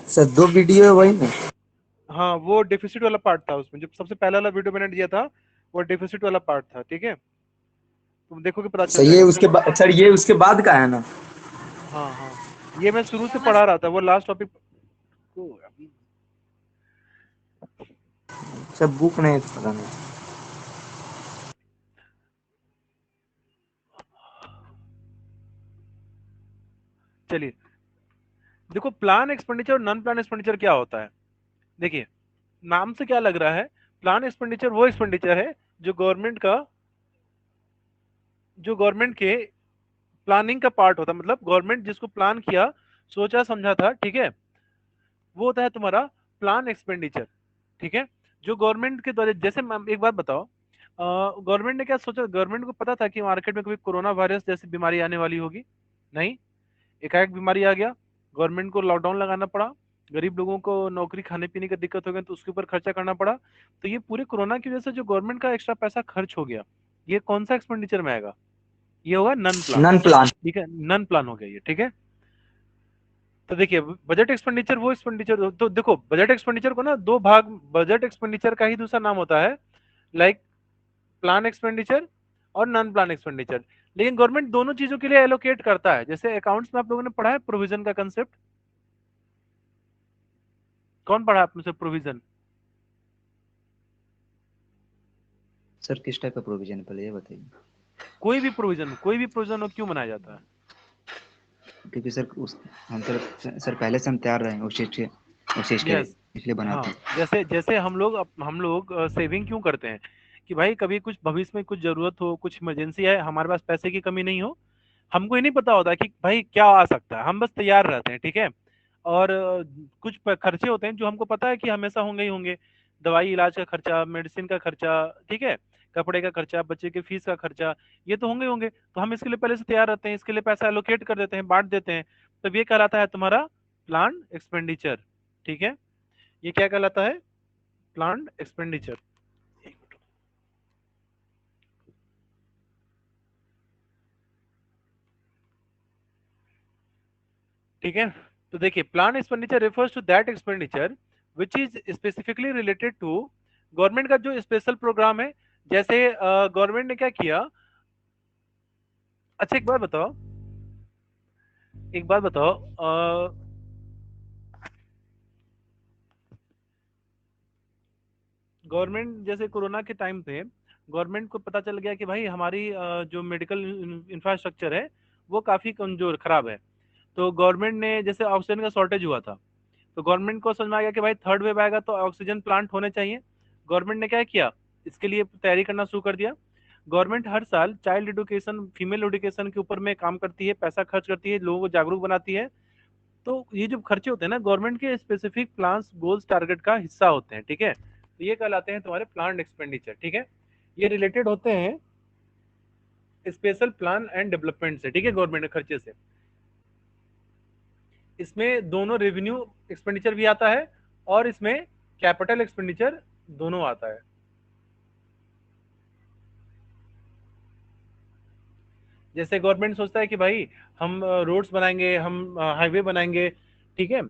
S2: सर 2 वीडियो है वही में?
S1: हाँ, वो डेफिसिट वाला पार्ट था, उसमें जो सबसे पहला वाला वीडियो मैंने दिया था वो डेफिसिट वाला पार्ट था, ठीक है। तुम देखोगे पता चल
S2: सर ये
S1: जाएगा।
S2: उसके बाद, सर ये उसके बाद का है ना?
S1: हाँ हाँ, ये मैं शुरू से पढ़ा रहा था, वो लास्ट टॉपिक को अभी।
S2: सर बुक नहीं पता नहीं।
S1: चलिए देखो, प्लान एक्सपेंडिचर और नॉन प्लान एक्सपेंडिचर क्या होता है। देखिए नाम से क्या लग रहा है, प्लान एक्सपेंडिचर वो एक्सपेंडिचर है जो गवर्नमेंट के प्लानिंग का पार्ट होता है, मतलब गवर्नमेंट जिसको प्लान किया, सोचा समझा था, ठीक है, वो होता है तुम्हारा प्लान एक्सपेंडिचर, ठीक है। जो गवर्नमेंट के द्वारा, जैसे एक बात बताओ, गवर्नमेंट ने क्या सोचा? गवर्नमेंट को पता था कि मार्केट में कभी कोरोना वायरस जैसी बीमारी आने वाली होगी? नहीं, एकाएक बीमारी आ गया, गवर्नमेंट को लॉकडाउन लगाना पड़ा, गरीब लोगों को नौकरी खाने पीने की दिक्कत हो गई तो उसके ऊपर खर्चा करना पड़ा। तो ये पूरे कोरोना की वजह से जो गवर्नमेंट का एक्स्ट्रा पैसा खर्च हो गया, ये कौन सा एक्सपेंडिचर में आएगा? ये होगा नन प्लान,
S2: नन प्लान।
S1: ठीक है, नन प्लान हो गया ये, ठीक है। तो देखिए बजट एक्सपेंडिचर वो एक्सपेंडिचर, तो देखो बजट एक्सपेंडिचर को ना दो भाग, बजट एक्सपेंडिचर का ही दूसरा नाम होता है लाइक प्लान एक्सपेंडिचर और नॉन प्लान एक्सपेंडिचर। लेकिन गवर्नमेंट दोनों चीजों के लिए एलोकेट करता है। जैसे अकाउंट्स में आप लोगों ने पढ़ा है प्रोविजन का कंसेप्ट, कौन पढ़ा आप में से प्रोविजन?
S2: सर किस टाइप का प्रोविजन है पहले ये बताइए।
S1: कोई भी प्रोविजन हो क्यों बनाया जाता है?
S2: क्योंकि सर उस हम सर पहले से हम तैयार रहे हैं उस चीज के लिए,
S1: यस,
S2: इसलिए
S1: हाँ,
S2: बनाते हैं।
S1: जैसे जैसे हम लोग सेविंग क्यों करते हैं कि भाई कभी कुछ भविष्य में कुछ जरूरत हो, कुछ इमरजेंसी है, हमारे पास पैसे की कमी नहीं हो। हमको ये नहीं पता होता कि भाई क्या आ सकता है, हम बस तैयार रहते हैं, ठीक है। और कुछ खर्चे होते हैं जो हमको पता है कि हमेशा होंगे ही होंगे, दवाई इलाज का खर्चा, मेडिसिन का खर्चा, ठीक है, कपड़े का खर्चा, बच्चे के फीस का खर्चा, ये तो होंगे ही होंगे। तो हम इसके लिए पहले से तैयार रहते हैं, इसके लिए पैसा एलोकेट कर देते हैं, बांट देते हैं। तब ये कहलाता है तुम्हारा प्लान एक्सपेंडिचर, ठीक है। ये क्या कहलाता है? Plan expenditure. ठीक है। तो देखिए plan expenditure refers to that expenditure which is specifically related to government का जो स्पेशल प्रोग्राम है। जैसे गवर्नमेंट ने क्या किया? अच्छा एक बात बताओ, गवर्नमेंट जैसे कोरोना के टाइम पे गवर्नमेंट को पता चल गया कि भाई हमारी जो मेडिकल इंफ्रास्ट्रक्चर है वो काफी कमजोर खराब है। तो गवर्नमेंट ने, जैसे ऑक्सीजन का शॉर्टेज हुआ था, तो गवर्नमेंट को समझ में आ गया कि भाई थर्ड वेव आएगा तो ऑक्सीजन प्लांट होने चाहिए। गवर्नमेंट ने क्या किया? इसके लिए तैयारी करना शुरू कर दिया। गवर्नमेंट हर साल चाइल्ड एजुकेशन, फीमेल एजुकेशन के ऊपर में काम करती है, पैसा खर्च करती है, लोगों को जागरूक बनाती है। तो ये जो खर्चे होते हैं ना, गवर्नमेंट के स्पेसिफिक प्लान्स, गोल्स, टारगेट का हिस्सा होते हैं, ठीक है। तो ये कहलाते हैं तुम्हारे प्लान एक्सपेंडिचर, ठीक है। ये रिलेटेड होते हैं स्पेशल प्लान एंड डेवलपमेंट से, ठीक है, गवर्नमेंट के खर्चे से। इसमें दोनों रेवेन्यू एक्सपेंडिचर भी आता है और इसमें कैपिटल एक्सपेंडिचर दोनों आता है। जैसे गवर्नमेंट सोचता है कि भाई हम रोड्स बनाएंगे, हम हाईवे बनाएंगे, ठीक है,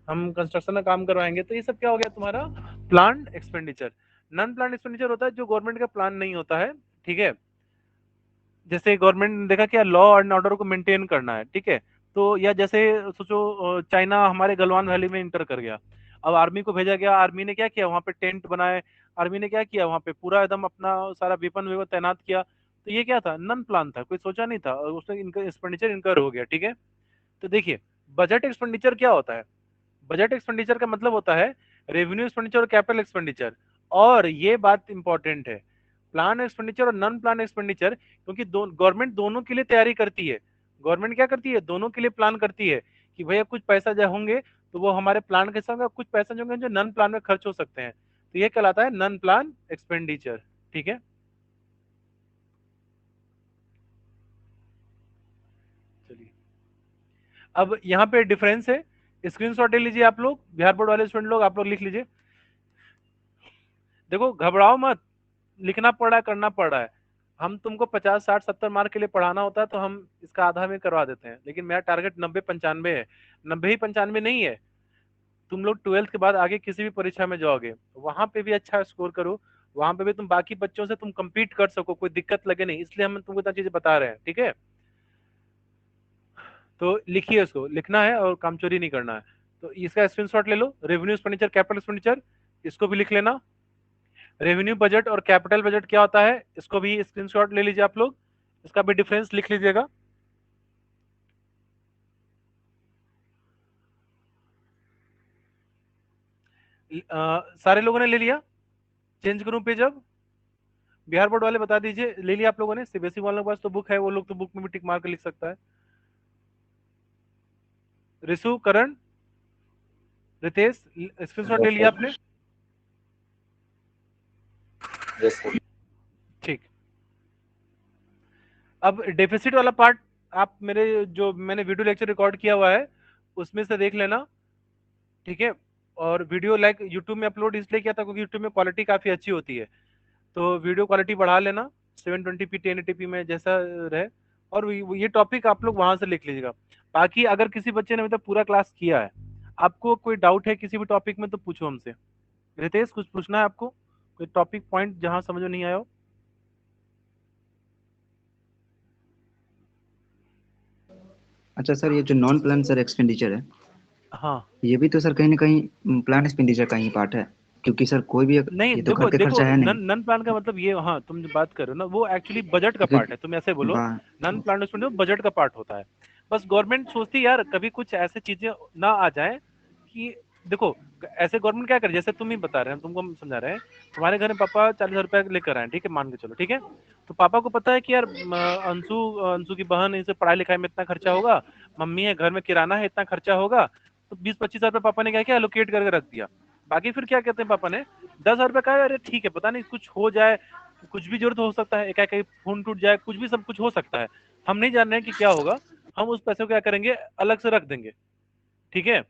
S1: हम कंस्ट्रक्शन का काम करवाएंगे, तो ये सब क्या हो गया तुम्हारा plan expenditure. Non plan expenditure होता है जो गवर्नमेंट का प्लान नहीं होता है, ठीक है। जैसे गवर्नमेंट ने देखा कि यार लॉ एंड ऑर्डर को मेंटेन करना है, ठीक है। तो या जैसे सोचो चाइना हमारे गलवान वैली में इंटर कर गया, अब आर्मी को भेजा गया, आर्मी ने क्या किया वहां पे टेंट बनाए, आर्मी ने क्या किया वहां पे पूरा एकदम अपना सारा वेपन वेपन तैनात किया। तो ये क्या था, नन प्लान था, कोई सोचा नहीं था, और उसमें इनका एक्सपेंडिचर इनकर हो गया, ठीक है। तो देखिए बजट एक्सपेंडिचर क्या होता है, बजट एक्सपेंडिचर का मतलब होता है रेवेन्यू एक्सपेंडिचर और कैपिटल एक्सपेंडिचर। और ये बात इंपॉर्टेंट है, प्लान एक्सपेंडिचर और नॉन प्लान एक्सपेंडिचर, क्योंकि गवर्नमेंट दोनों के लिए तैयारी करती है। गवर्नमेंट क्या करती है, दोनों के लिए प्लान करती है कि भैया कुछ पैसा जो होंगे तो वो हमारे प्लान के संग, कुछ पैसा जो होंगे जो नॉन प्लान में खर्च हो सकते हैं, तो ये कहलाता है नॉन प्लान एक्सपेंडिचर, ठीक है। चलिए अब यहाँ पे डिफरेंस है, स्क्रीनशॉट ले लीजिए आप लोग, बिहार बोर्ड वाले स्टूडेंट लोग, आप लोग लिख लीजिए। देखो घबराओ मत, लिखना पड़ रहा है, करना पड़ रहा है। हम तुमको 50 60 70 मार्क के लिए पढ़ाना होता है तो हम इसका आधा में करवा देते हैं, लेकिन मेरा टारगेट 90 95 है। 90 ही 95 नहीं है। तुम लोग 12th के बाद आगे किसी भी परीक्षा में जाओगे वहां पे भी अच्छा स्कोर करो, वहां पे भी तुम बाकी बच्चों से तुम compete कर सको, कोई दिक्कत लगे नहीं, इसलिए हम तुमको इतना चीजें बता रहे हैं, ठीक है। तो लिखिए, उसको लिखना है और काम चोरी नहीं करना है। तो इसका स्क्रीनशॉट ले लो, रेवेन्यू एक्सपेंडिचर कैपिटल एक्सपेंडिचर, इसको भी लिख लेना। रेवेन्यू बजट और कैपिटल बजट क्या होता है, इसको भी स्क्रीनशॉट ले लीजिए आप लोग, इसका भी डिफरेंस लिख लीजिएगा। सारे लोगों ने ले लिया, चेंज करूं पेज अब, बिहार बोर्ड वाले बता दीजिए ले लिया आप लोगों ने, सीबीएसई वालों के पास तो बुक है, वो लोग तो बुक में भी टिक मार के लिख सकता है। रिसु, करण, रितेश, स्क्रीनशॉट ले लिया आपने,
S2: यस सर।
S1: ठीक। अब डेफिसिट वाला पार्ट आप मेरे जो मैंने वीडियो लेक्चर रिकॉर्ड किया हुआ है उसमें से देख लेना, ठीक है। और वीडियो लाइक यूट्यूब में अपलोड इसलिए किया था क्योंकि यूट्यूब में क्वालिटी काफी अच्छी होती है, तो वीडियो क्वालिटी बढ़ा लेना 720p 1080p में जैसा रहे। और ये टॉपिक आप लोग वहां से लिख लीजिएगा। बाकी अगर किसी बच्चे ने अभी तक पूरा क्लास किया है, आपको कोई डाउट है किसी भी टॉपिक में तो पूछो हमसे। रितेश कुछ पूछना है आपको, कोई टॉपिक पॉइंट जहां समझ में नहीं आया हो?
S4: अच्छा सर, ये जो नॉन प्लान सर एक्सपेंडिचर है,
S1: हाँ
S4: ये भी तो सर कहीं ना कहीं प्लान एक्सपेंडिचर का ही पार्ट है, क्योंकि सर कोई भी
S1: नहीं,
S4: ये तो घर
S1: देखो
S4: के
S1: देखो
S4: खर्चा है नहीं।
S1: नन नन प्लान का मतलब ये, हाँ तुम जो बात कर रहे हो ना वो एक्चुअली बजट का पार्ट
S4: क्योंकि
S1: है, तुम ऐसे बोलो।
S4: बा
S1: नन प्लान बजट का पार्ट होता है। बस गवर्नमेंट सोचती है यार कभी कुछ ऐसे चीजें ना आ जाए कि, देखो ऐसे गवर्नमेंट क्या करे, जैसे तुम ही बता रहे हैं, तुमको हम समझा रहे हैं, तुम्हारे घर में पापा 40,000 रुपया लेकर आए, ठीक है, मान के चलो, ठीक है। तो पापा को पता है कि यार अंशु अंशु की बहन, इसे पढ़ाई लिखाई में इतना खर्चा होगा, मम्मी है घर में किराना है इतना खर्चा होगा, तो 20 25 हजार पापा ने क्या किया एलोकेट करके रख दिया। बाकी फिर क्या कहते हैं पापा ने, 10,000 रुपये का, अरे ठीक है पता नहीं कुछ हो जाए, कुछ भी जरूरत हो सकता है, एक फोन टूट जाए, कुछ भी सब कुछ हो सकता है, हम नहीं जान रहे हैं कि क्या होगा, हम उस पैसे को क्या करेंगे अलग से रख देंगे, ठीक है।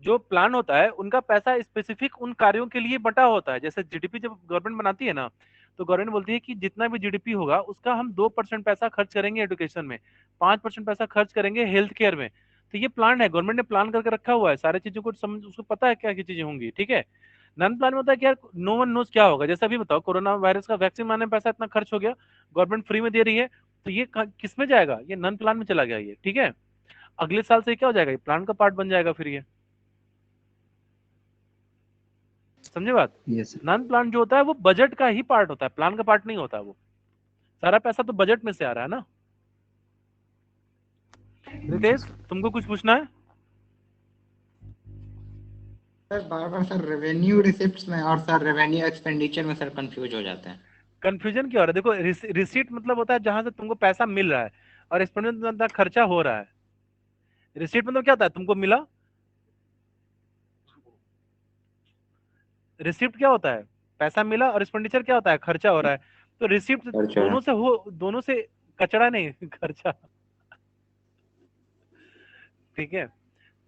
S1: जो प्लान होता है उनका पैसा स्पेसिफिक उन कार्यों के लिए बटा होता है। जैसे जीडीपी जब गवर्नमेंट बनाती है ना, तो गवर्नमेंट बोलती है कि जितना भी जीडीपी होगा उसका हम 2% पैसा खर्च करेंगे एजुकेशन में, 5% पैसा खर्च करेंगे हेल्थ केयर में। तो ये प्लान है, गवर्नमेंट ने प्लान करके रखा हुआ है, सारी चीजों को समझ, उसको पता है क्या क्या चीजें होंगी, ठीक है। नन प्लान में होता है कि यार नो वन नोज क्या होगा, जैसे अभी बताओ कोरोना वायरस का वैक्सीन बनाने में पैसा इतना खर्च हो गया, गवर्नमेंट फ्री में दे रही है, तो ये किस में जाएगा, ये नन प्लान में चला गया ये, ठीक है। अगले साल से क्या हो जाएगा, ये प्लान का पार्ट बन जाएगा फिर ये, समझे बात।
S4: ये सर।
S1: नॉन प्लान जो होता है वो बजट का ही पार्ट होता है, प्लान का पार्ट नहीं होता, वो सारा पैसा तो बजट में से आ रहा है ना। रितेश तुमको कुछ पूछना है?
S5: सर बार बार सर रेवेन्यू रिसिप्ट्स में और सर रेवेन्यू एक्सपेंडिचर में सर कंफ्यूज हो जाते हैं।
S1: कंफ्यूजन क्या हो रहा है? देखो, रिसीट मतलब होता है जहां से तुमको पैसा मिल रहा है, और एक्सपेंडिचर मतलब खर्चा हो रहा है। रिसीट मतलब क्या होता है? तुमको मिला। रिसिप्ट क्या होता है? पैसा मिला, और एक्सपेंडिचर क्या होता है? खर्चा हो रहा है। तो रिसिप्ट
S2: अच्छा।
S1: दोनों से कचड़ा नहीं खर्चा। ठीक है।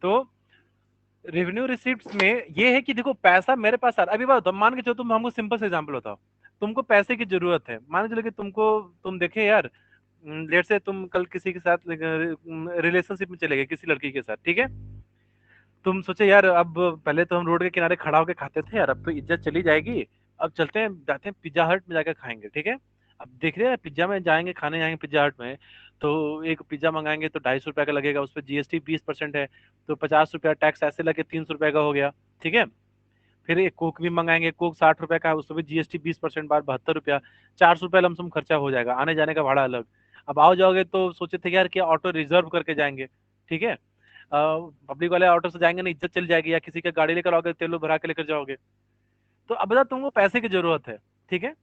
S1: तो रेवेन्यू रिसिप्ट्स में ये है कि देखो, पैसा मेरे पास आ रहा है। अभी बात बताओ, मान के चलो, तुम हमको सिंपल से एग्जांपल बताओ। तुमको पैसे की जरूरत है, मान के चलो कि तुम देखे यार, लेट से तुम कल किसी के साथ रिलेशनशिप में चले गए, किसी लड़की के साथ, ठीक है। तुम सोचे यार, अब पहले तो हम रोड के किनारे खड़ा होकर खाते थे यार, अब तो इज्जत चली जाएगी। अब चलते हैं, जाते हैं पिज्जा हट में जाकर खाएंगे, ठीक है। अब देख रहे हैं पिज्जा में जाएंगे, खाने जाएंगे पिज्जा हट में। तो एक पिज्जा मंगाएंगे तो 250 रुपया का लगेगा, उस पर जीएसटी 20% है। तो 50 रुपया टैक्स ऐसे लगे, 300 रुपया का हो गया, ठीक है। फिर एक कोक भी मंगाएंगे, कोक 60 रुपए का है, उस पर भी जीएसटी 20% बाद 72 रुपया। 400 रुपया लमसम खर्चा हो जाएगा, आने जाने का भाड़ा अलग। अब आओ जाओगे तो सोचे थे यार कि ऑटो रिजर्व करके जाएंगे, ठीक है। पब्लिक वाले ऑटो से जाएंगे ना, इज्जत चली जाएगी, या किसी का गाड़ी लेकर आओगे, तेल भरा के लेकर जाओगे। तो अब बताओ, तुमको पैसे की जरूरत है, ठीक है।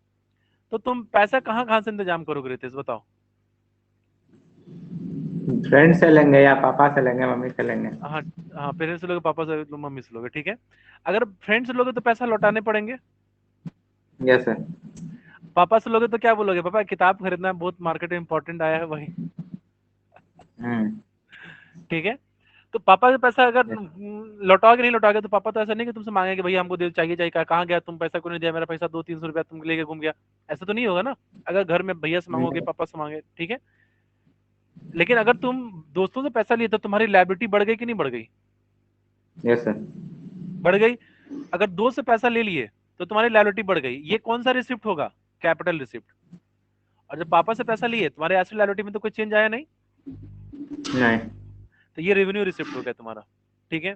S1: तो तुम पैसा कहाँ कहाँ से इंतजाम करोगे रितेश, बताओ।
S5: फ्रेंड से लेंगे या पापा से लेंगे, मम्मी से लेंगे।
S1: हाँ। हाँ, पेरेंट्स से लोगे, पापा से, मम्मी से लोगे, ठीक है। अगर फ्रेंड से लोगे तो पैसा लौटाने पड़ेंगे।
S5: Yes sir.
S1: पापा से लोगे तो क्या बोलोगे? पापा किताब खरीदना है, बहुत मार्केट में इंपॉर्टेंट आया है, वही।
S5: हम्म।
S1: ठीक है। तो पापा का पैसा अगर लौटाओगे नहीं लौटाओगे, तो पापा तो ऐसा नहीं कि तुमसे मांगेंगे भैया हमको दे, चाहिए चाहिए, कहाँ गया तुम, पैसा क्यों नहीं दिया, मेरा पैसा 200-300 रुपया तुम लेके घूम गया। ऐसा तो नहीं होगा ना। अगर घर में भैया से मांगोगे, पापा से मांगे, ठीक है। लेकिन अगर तुम दोस्तों से पैसा लिए तो तुम्हारी लायबिलिटी बढ़ गई कि नहीं बढ़ गई?
S5: Yes sir.
S1: बढ़ गई। अगर दोस्त से पैसा ले लिए तो तुम्हारी लायबिलिटी बढ़ गई। ये कौन सा रिसिप्ट होगा? Capital receipt. और जब पापा से पैसा लिए, तुम्हारे एसेट लायबिलिटी में तो कोई चेंज आया नहीं,
S5: नहीं।
S1: तो ये रेवेन्यू रिसिप्ट हो गया तुम्हारा, ठीक है।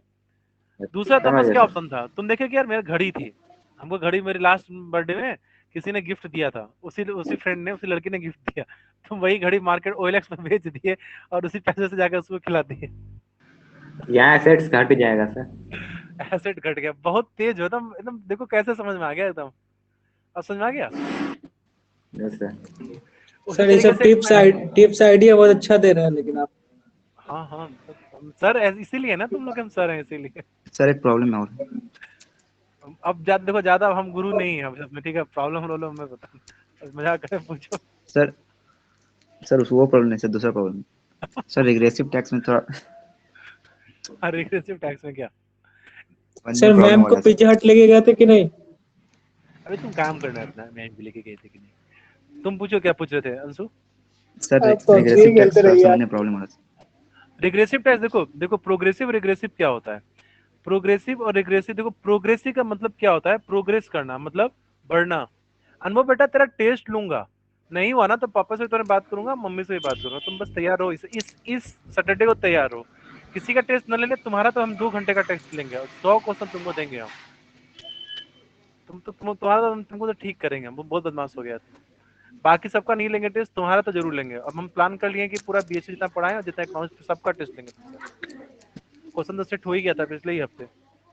S1: दूसरा तुम्हारे
S5: समझ
S1: पास
S5: गए
S1: क्या
S5: सर।
S1: ऑप्शन था? तुम देखे कि यार मेरी घड़ी थी, हमको घड़ी मेरे लास्ट बर्थडे में किसी ने गिफ्ट दिया था, उसी उसी फ्रेंड ने, उसी लड़की ने गिफ्ट दिया। तुम वही घड़ी मार्केट ओएलएक्स में बेच दिए, और उसी पैसे से जाकर उसको खिला दिए।
S5: यहाँ एसेट्स घट जाएगा सर।
S1: एसेट घट गया, बहुत तेज हो एकदम एकदम। देखो कैसे समझ में आ गया एकदम, अब समझ में आ गया।
S5: Yes sir.
S1: उसी
S3: सर ये
S1: तरीके
S3: सब
S1: से
S3: टिप्स आइडिया बहुत अच्छा दे रहे हैं, लेकिन आप।
S1: हाँ हाँ, सर इसीलिए ना तुम लोग हम सर हैं, इसीलिए।
S4: सर एक प्रॉब्लम है और।
S1: अब देखो, ज्यादा हम गुरु नहीं है अब इसमें, ठीक है। प्रॉब्लम मैं बता, मजाक कर पूछो।
S4: सर सर उस वो प्रॉब्लम नहीं सर, दूसरा प्रॉब्लम। सर रिग्रेसिव टैक्स में थोड़ा
S1: रिग्रेसिव टैक्स में क्या?
S4: फनी
S3: सर
S4: प्रॉब्लम
S3: मैम
S4: हो
S3: को
S4: रहा है सर।
S3: पिज्जा हट लेके गए थे कि नहीं?
S1: अबे तुम काम करना है अपना, मैं भी लेके गए थे कि नहीं? तुम पूछो, क्या पूछ रहे थे अंशु?
S4: सर
S3: आप पबजी
S4: रिग्रेसिव
S3: खेलते
S4: टैक्स थोड़ा
S3: रहिए।
S4: समझने प्रॉब्लम हो रहा है
S1: रिग्रेसिव टैक्स, देखो देखो, प्रोग्रेसिव रिग्रेसिव क्या होता है? प्रोग्रेसिव और रिग्रेसिव, देखो प्रोग्रेसिव का मतलब क्या होता है? प्रोग्रेस करना मतलब बढ़ना। अनुभव बेटा, तेरा टेस्ट लूंगा, नहीं हुआ ना तो पापा से तुरंत बात करूंगा, मम्मी से भी बात करूंगा। तुम बस तैयार हो, इस सैटरडे को तैयार हो। किसी का टेस्ट न लेने, तुम्हारा तो हम 2 घंटे का टेस्ट लेंगे, और 100 क्वेश्चन तुमको देंगे हम। तुम्हारा तो तुमको तो ठीक करेंगे हम, वो बहुत बदमाश हो गया तुम। बाकी सबका नहीं लेंगे टेस्ट, तुम्हारा तो जरूर लेंगे। अब हम प्लान कर लिए कि पूरा बीएससी जितना पढ़ाएं, और जितना अकाउंट्स, सबका टेस्ट लेंगे तुमसे। क्वेश्चन तो सेट हो ही गया था पिछले ही हफ्ते।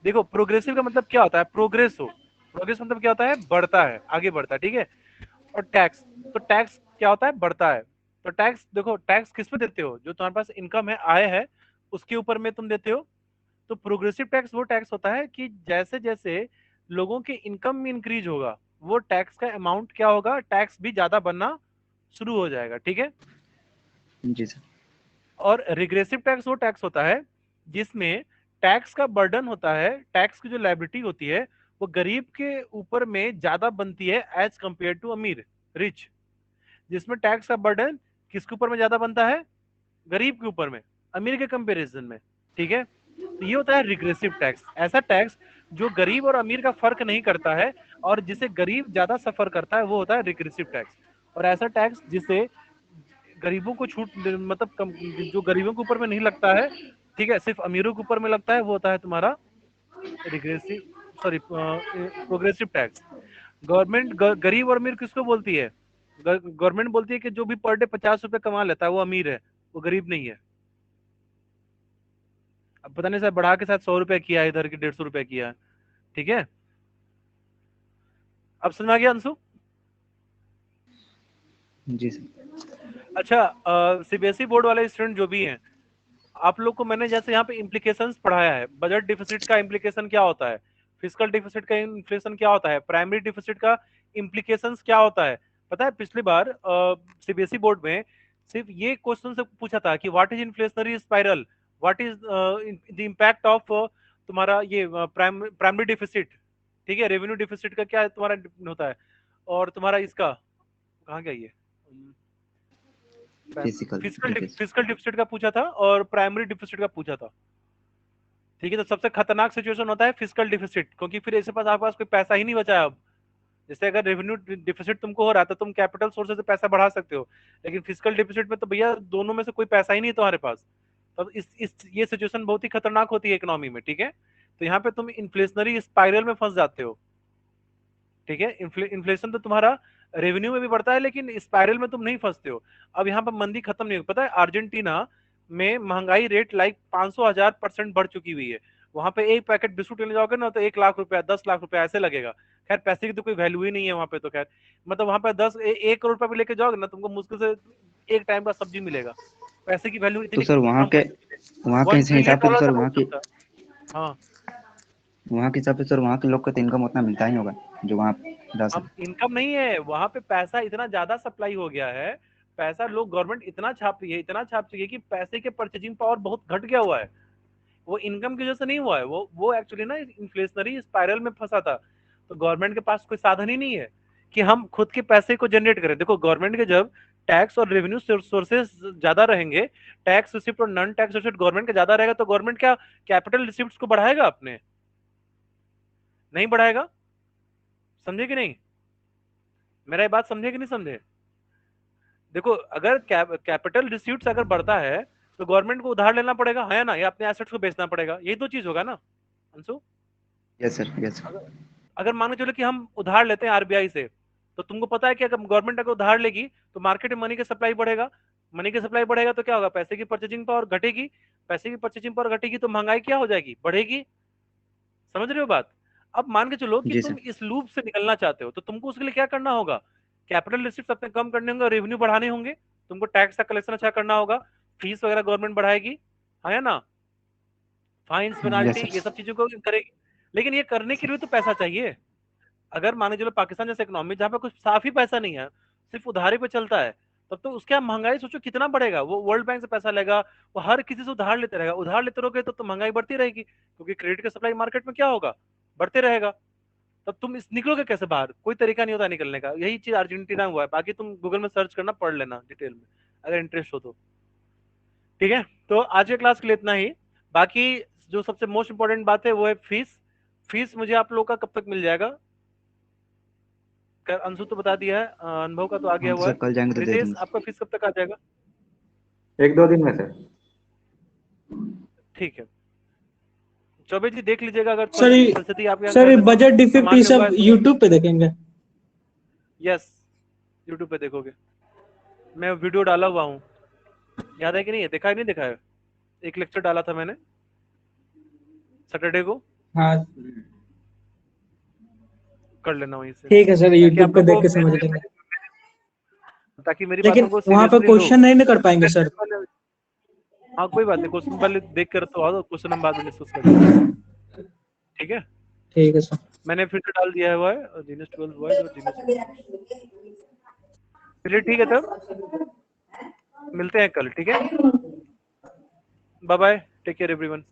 S1: देखो, प्रोग्रेसिव का मतलब क्या होता है? प्रोग्रेस हो। प्रोग्रेस मतलब क्या होता है? बढ़ता है, आगे बढ़ता है, ठीक है। और टैक्स, तो टैक्स क्या होता है? बढ़ता है। तो टैक्स, देखो टैक्स किस पे देते हो? जो तुम्हारे पास इनकम है, आय है, उसके ऊपर में तुम देते हो। तो प्रोग्रेसिव टैक्स वो टैक्स होता है कि जैसे जैसे लोगों के इनकम में इंक्रीज होगा, वो टैक्स का अमाउंट क्या होगा? टैक्स भी ज्यादा बनना शुरू हो जाएगा, ठीक है।
S4: जी सर।
S1: और रिग्रेसिव टैक्स वो टैक्स होता है जिसमें टैक्स का बर्डन होता है, टैक्स की जो लायबिलिटी होती है, वो गरीब के ऊपर में ज्यादा बनती है एज कंपेयर टू अमीर, रिच। जिसमें टैक्स का बर्डन किसके ऊपर में ज्यादा बनता है? गरीब के ऊपर में, अमीर के कंपैरिजन में, ठीक है। तो ये होता है रिग्रेसिव टैक्स। ऐसा टैक्स जो गरीब और अमीर का फर्क नहीं करता है, और जिसे गरीब ज्यादा सफर करता है, वो होता है रिग्रेसिव टैक्स। और ऐसा टैक्स जिसे गरीबों को छूट, मतलब जो गरीबों के ऊपर में नहीं लगता है, ठीक है, सिर्फ अमीरों के ऊपर में लगता है, वो होता है तुम्हारा regressive, sorry, progressive tax. Government गरीब और अमीर किसको बोलती है? गवर्नमेंट बोलती है कि जो भी पर डे 50 रुपए कमा लेता है वो अमीर है, वो गरीब नहीं है। अब पता नहीं सर, बढ़ा के साथ 100 रुपए किया है, इधर की 150 रुपए किया है, ठीक है। अब समझ आ गया अंशु?
S4: जी सर।
S1: अच्छा, सीबीएसई बोर्ड वाले स्टूडेंट जो भी हैं, आप लोग को मैंने जैसे यहाँ पे इम्प्लीकेशंस पढ़ाया है, बजट डिफिसिट का इम्प्लीकेशन क्या होता है, फिस्कल डिफिसिट का इम्प्लीकेशन क्या होता है, प्राइमरी डिफिसिट का इम्प्लीकेशंस क्या होता है। पता है पिछली बार सीबीएसई बोर्ड में सिर्फ ये क्वेश्चन से पूछा था कि what is inflationary spiral, what is the impact of तुम्हारा ये प्राइमरी डिफिसिट, ठीक है, रेवेन्यू डिफिसिट का क्या तुम्हारा होता है, और तुम्हारा इसका कहाँ गया ये
S4: फिजिकल डिफिसिट।
S1: फिजिकल डिफिसिट का पूछा था और प्राइमरी डिफिसिट का पूछा था। ठीक है, तो सबसे खतरनाक सिचुएशन होता है फिजिकल डिफिसिट, क्योंकि फिर ऐसे पास आपके पास कोई पैसा ही नहीं बचा है अब। जैसे अगर रेवेन्यू डिफिसिट तुमको हो रहा है तो तुम कैपिटल सोर्सेज से पैसा बढ़ा सकते हो, लेकिन फिजिकल डिफिसिट में तो भैया दोनों में से कोई पैसा ही नहीं है तुम्हारे पास। तब इस ये सिचुएशन बहुत ही खतरनाक होती है इकोनॉमी में। ठीक है, तो यहाँ पे तुम इन्फ्लेशनरी स्पाइरल में फंस जाते हो। ठीक है, इन्फ्लेशन तो तुम्हारा रेवेन्यू में भी बढ़ता है, लेकिन स्पाइरल में तुम नहीं फंसते हो। अब यहाँ पर मंदी खत्म नहीं हुई। पता है अर्जेंटीना में महंगाई रेट लाइक 500,000% बढ़ चुकी हुई है। वहां पे एक पैकेट बिस्कुट लेने जाओगे ना तो 1 लाख रुपया 10 लाख रुपया ऐसे लगेगा। खैर पैसे की तो कोई वैल्यू ही नहीं है वहां पे, तो खैर मतलब वहां पे 1 करोड़ रुपया भी लेके जाओगे ना तुमको मुश्किल से एक टाइम का सब्जी मिलेगा। पैसे की वैल्यू
S4: तो
S1: इतनी
S4: सर
S1: कम हो चुकी है।
S4: वहाँ के
S1: 1 ट्रिलियन
S4: हिसाब से तो
S1: डॉलर
S4: सर
S1: तक हो सकता है। हाँ,
S4: वहाँ के हिसाब से सर वहाँ के लोग का तो इनकम उतना मिलता ही होगा जो वहाँ रह
S1: हम
S4: सकते।
S1: इनकम नहीं है वहां पे, पैसा इतना ज्यादा सप्लाई हो गया है, पैसा लोग गवर्नमेंट इतना छाप रही है, इतना छाप रही है कि पैसे के परचेजिंग पावर बहुत घट गया हुआ है। वो इनकम की वजह से नहीं हुआ है, वो एक्चुअली ना इन्फ्लेशनरी स्पाइरल में फंसा था। तो गवर्नमेंट के पास कोई साधन ही नहीं है कि हम खुद के पैसे को जनरेट करें। देखो गवर्नमेंट के जब टैक्स और रेवेन्यू सोर्सेस ज्यादा रहेंगे, टैक्स रिसिप्ट और नॉन टैक्स रिसिप्ट गवर्नमेंट का ज्यादा रहेगा, तो गवर्नमेंट क्या कैपिटल रिसिप्ट को बढ़ाएगा अपने? नहीं बढ़ाएगा। समझे कि नहीं? मेरा ये बात समझे कि नहीं समझे? देखो अगर कैपिटल रिसीट्स अगर बढ़ता है तो गवर्नमेंट को उधार लेना पड़ेगा, है ना, या अपने एसेट्स को बेचना पड़ेगा, यही तो चीज होगा ना Anshu.
S4: Yes sir, yes sir.
S1: अगर अगर मान के चलो कि हम उधार लेते हैं आरबीआई से, तो तुमको पता है कि अगर गवर्नमेंट अगर उधार लेगी तो मार्केट में मनी की सप्लाई बढ़ेगा, मनी की सप्लाई बढ़ेगा तो क्या होगा, पैसे की परचेजिंग पावर घटेगी, पैसे की परचेजिंग पावर घटेगी तो महंगाई क्या हो जाएगी, बढ़ेगी। समझ रहे हो बात? अब मान के चलो कि
S4: जी
S1: तुम
S4: सर।
S1: इस लूप से निकलना चाहते हो तो तुमको उसके लिए क्या करना होगा, कैपिटल रिसिप्ट अपने कम करने होंगे, रेवेन्यू बढ़ाने होंगे, तुमको टैक्स का कलेक्शन अच्छा करना होगा, फीस वगैरह गवर्नमेंट बढ़ाएगी, है ना, फाइन्स
S4: यस
S1: पेनाल्टी ये
S4: सर।
S1: सब चीजों को करेगी। लेकिन ये करने के लिए तो पैसा चाहिए। अगर मान के चलो पाकिस्तान जैसे इकोनॉमी जहाँ पे कुछ साफ ही पैसा नहीं है, सिर्फ उधारी पे चलता है, तब तो उसका महंगाई सोचो कितना बढ़ेगा। वो वर्ल्ड बैंक से पैसा लेगा, वो हर किसी से उधार लेते रहेगा, उधार लेते रहोगे तो महंगाई बढ़ती रहेगी, क्योंकि क्रेडिट का सप्लाई मार्केट में क्या होगा, बढ़ते रहेगा। तब तुम इस निकलोगे कैसे बाहर? कोई तरीका नहीं होता निकलने का। यही चीज अर्जेंटीना में हुआ है, बाकी तुम गूगल में सर्च करना, पढ़ लेना डिटेल में अगर इंटरेस्ट हो तो। ठीक है, तो आज के क्लास के लिए इतना ही। बाकी जो सबसे मोस्ट इंपॉर्टेंट बात है वो है फीस। फीस मुझे आप लोग का कब तक मिल जाएगा? अंशु तो बता दिया है, अनुभव का तो आ गया
S4: हम तो
S1: हुआ
S4: सर
S1: है।
S4: कल जाएंगे तो दे
S1: रितेश
S4: देंगे।
S1: आपका फीस कब तक आ जाएगा?
S5: 1-2 दिन में सर।
S1: ठीक है, चौबे जी देख लीजिएगा अगर
S3: सर
S1: कोई परिस्थिति आपके यहाँ
S3: सर
S1: घर
S3: ये
S1: में
S3: बजट डिफिट ये
S1: सामान्य हुआ
S3: सब
S1: है तो।
S3: यूट्यूब पे देखेंगे?
S1: यस, यूट्यूब पे देखोगे, मैं वीडियो डाला हुआ हूँ, याद है कि नहीं? देखा है नहीं देखा है? एक लेक्चर डाला था मैंने सैटरडे को,
S3: हाँ
S1: कर लेना वहीं से,
S3: ठीक है सर,
S1: ताकि
S3: यूट्यूब
S1: आप
S3: पे
S1: लोग
S3: देख
S1: को
S3: के समझ लेंगे।
S1: ताकि मेरी
S3: लेकिन
S1: बातों को
S3: वहाँ पे
S1: सीरियसली लो।
S3: क्वेश्चन नहीं ना कर पाएंगे सर?
S1: हाँ कोई बात नहीं, क्वेश्चन पहले देख कर तो आओ, क्वेश्चन हम बाद में डिस्कस कर लेंगे। ठीक है,
S3: ठीक है सर।
S1: मैंने फिर से डाल दिया है हुआ है जीनियस 12 बॉयज और जीनियस 12। चलिए ठीक है, तब मिलते हैं कल। ठीक है, bye bye, take care everyone.